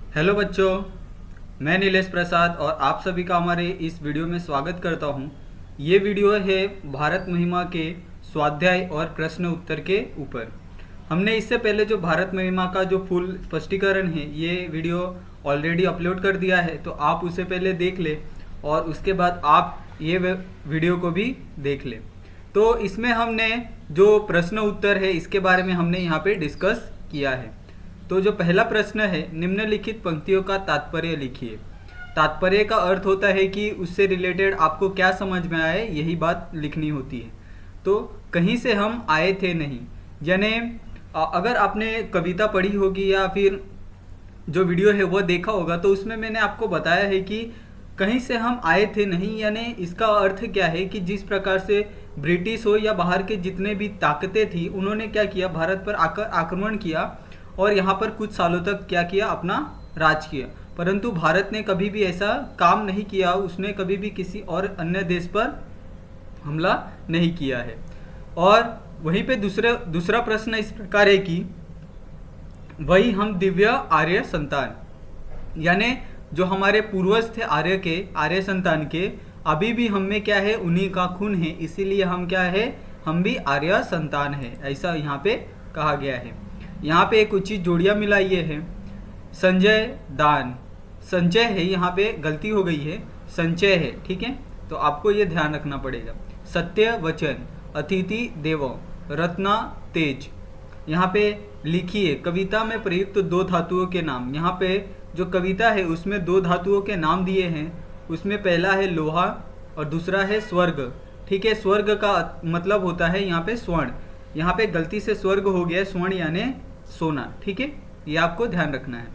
Hello बच्चों, मैं नीलेश प्रसाद और आप सभी का हमारे इस वीडियो में स्वागत करता हूं। ये वीडियो है भारत महिमा के स्वाध्याय और प्रश्न उत्तर के ऊपर। हमने इससे पहले जो भारत महिमा का जो फुल स्पष्टीकरण है ये वीडियो ऑलरेडी अपलोड कर दिया है, तो आप उसे पहले देख ले और उसके बाद आप ये वीडियो को भी देख ले। तो इसमें हमने जो प्रश्न उत्तर है इसके बारे में हमने यहाँ पे डिस्कस किया है। तो जो पहला प्रश्न है, निम्नलिखित पंक्तियों का तात्पर्य लिखिए। तात्पर्य का अर्थ होता है कि उससे रिलेटेड आपको क्या समझ में आए, यही बात लिखनी होती है। तो कहीं से हम आए थे नहीं, यानी अगर आपने कविता पढ़ी होगी या फिर जो वीडियो है वो देखा होगा तो उसमें मैंने आपको बताया है कि कहीं से हम आए थे नहीं, यानी इसका अर्थ क्या है कि जिस प्रकार से ब्रिटिश हो या बाहर के जितने भी ताकतें थी उन्होंने क्या किया, भारत पर आकर आक्रमण किया और यहाँ पर कुछ सालों तक क्या किया, अपना राज किया। परंतु भारत ने कभी भी ऐसा काम नहीं किया, उसने कभी भी किसी और अन्य देश पर हमला नहीं किया है। और वहीं पे दूसरा प्रश्न इस प्रकार है कि वही हम दिव्य आर्य संतान, यानी जो हमारे पूर्वज थे आर्य संतान के, अभी भी हम में क्या है, उन्हीं का खून है, इसीलिए हम क्या है, हम भी आर्य संतान है, ऐसा यहाँ पे कहा गया है। यहाँ पे एक उचित जोड़ियाँ मिलाइए है। संजय दान, संचय है, यहाँ पे गलती हो गई है, संचय है, ठीक है, तो आपको ये ध्यान रखना पड़ेगा। सत्य वचन, अतिथि देवो, रत्ना तेज। यहाँ पे लिखिए कविता में प्रयुक्त दो धातुओं के नाम। यहाँ पे जो कविता है उसमें दो धातुओं के नाम दिए हैं, उसमें पहला है लोहा और दूसरा है स्वर्ग, ठीक है। स्वर्ग का मतलब होता है यहाँ पे स्वर्ण, यहाँ पे गलती से स्वर्ग हो गया, स्वर्ण यानी सोना, ठीक है, ये आपको ध्यान रखना है।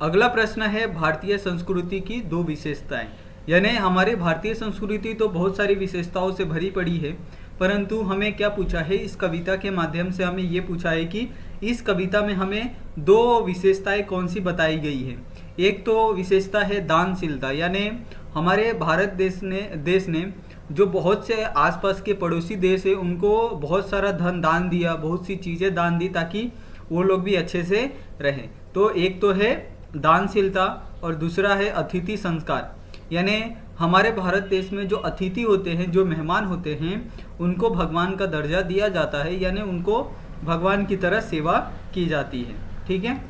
अगला प्रश्न है भारतीय संस्कृति की दो विशेषताएं, यानी हमारे भारतीय संस्कृति तो बहुत सारी विशेषताओं से भरी पड़ी है, परंतु हमें क्या पूछा है, इस कविता के माध्यम से हमें ये पूछा है कि इस कविता में हमें दो विशेषताएं कौन सी बताई गई है। एक तो विशेषता है दानशीलता, यानी हमारे भारत देश ने जो बहुत से आसपास के पड़ोसी देश है उनको बहुत सारा धन दान दिया, बहुत सी चीज़ें दान दी ताकि वो लोग भी अच्छे से रहें। तो एक तो है दानशीलता और दूसरा है अतिथि संस्कार, यानी हमारे भारत देश में जो अतिथि होते हैं, जो मेहमान होते हैं, उनको भगवान का दर्जा दिया जाता है, यानी उनको भगवान की तरह सेवा की जाती है, ठीक है।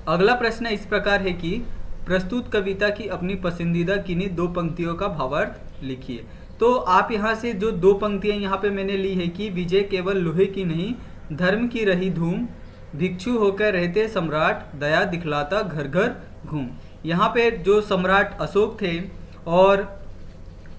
अगला प्रश्न इस प्रकार है कि प्रस्तुत कविता की अपनी पसंदीदा किन्हीं दो पंक्तियों का भावार्थ लिखिए। तो आप यहाँ से जो दो पंक्तियाँ यहाँ पे मैंने ली है कि विजय केवल लोहे की नहीं, धर्म की रही धूम, भिक्षु होकर रहते सम्राट, दया दिखलाता घर घर घूम। यहाँ पे जो सम्राट अशोक थे और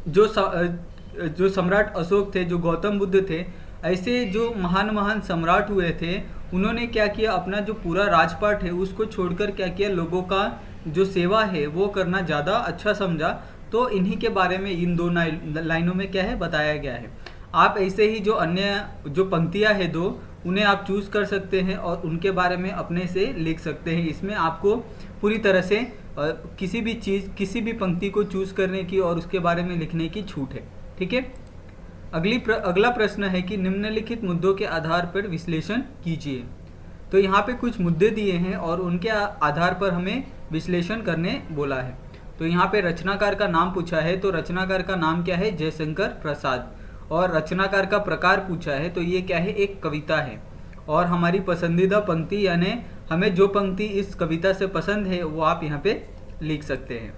जो सम्राट अशोक थे, जो गौतम बुद्ध थे, ऐसे जो महान सम्राट हुए थे, उन्होंने क्या किया, अपना जो पूरा राजपाट है उसको छोड़कर क्या किया, लोगों का जो सेवा है वो करना ज़्यादा अच्छा समझा। तो इन्हीं के बारे में इन दो लाइनों में क्या है, बताया गया है। आप ऐसे ही जो अन्य जो पंक्तियां हैं दो, उन्हें आप चूज़ कर सकते हैं और उनके बारे में अपने से लिख सकते हैं। इसमें आपको पूरी तरह से किसी भी पंक्ति को चूज़ करने की और उसके बारे में लिखने की छूट है, ठीक है। अगला प्रश्न है कि निम्नलिखित मुद्दों के आधार पर विश्लेषण कीजिए। तो यहाँ पे कुछ मुद्दे दिए हैं और उनके आधार पर हमें विश्लेषण करने बोला है। तो यहाँ पे रचनाकार का नाम पूछा है, तो रचनाकार का नाम क्या है, जयशंकर प्रसाद। और रचनाकार का प्रकार पूछा है, तो ये क्या है, एक कविता है। और हमारी पसंदीदा पंक्ति, यानी हमें जो पंक्ति इस कविता से पसंद है वो आप यहाँ पे लिख सकते हैं।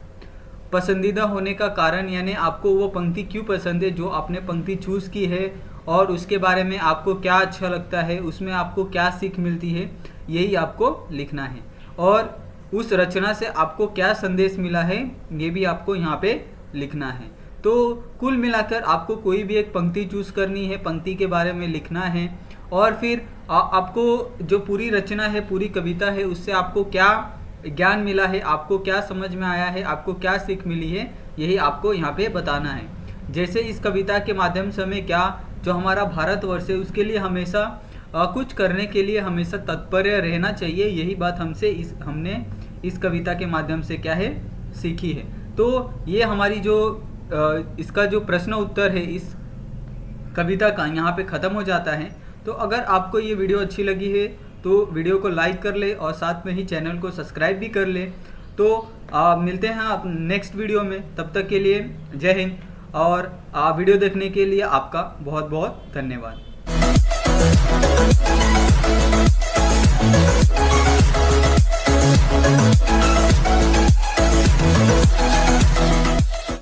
पसंदीदा होने का कारण, यानी आपको वो पंक्ति क्यों पसंद है, जो आपने पंक्ति चूज़ की है और उसके बारे में आपको क्या अच्छा लगता है, उसमें आपको क्या सीख मिलती है, यही आपको लिखना है। और उस रचना से आपको क्या संदेश मिला है, ये भी आपको यहाँ पे लिखना है। तो कुल मिलाकर आपको कोई भी एक पंक्ति चूज़ करनी है, पंक्ति के बारे में लिखना है और फिर आपको जो पूरी रचना है, पूरी कविता है, उससे आपको क्या ज्ञान मिला है, आपको क्या समझ में आया है, आपको क्या सीख मिली है, यही आपको यहाँ पे बताना है। जैसे इस कविता के माध्यम से हमें क्या, जो हमारा भारतवर्ष है उसके लिए हमेशा कुछ करने के लिए हमेशा तत्पर रहना चाहिए, यही बात हमने इस कविता के माध्यम से क्या है, सीखी है। तो ये हमारी जो इसका जो प्रश्न उत्तर है इस कविता का यहाँ पे ख़त्म हो जाता है। तो अगर आपको ये वीडियो अच्छी लगी है तो वीडियो को लाइक कर ले और साथ में ही चैनल को सब्सक्राइब भी कर ले। तो मिलते हैं आप नेक्स्ट वीडियो में, तब तक के लिए जय हिंद। और वीडियो देखने के लिए आपका बहुत बहुत धन्यवाद।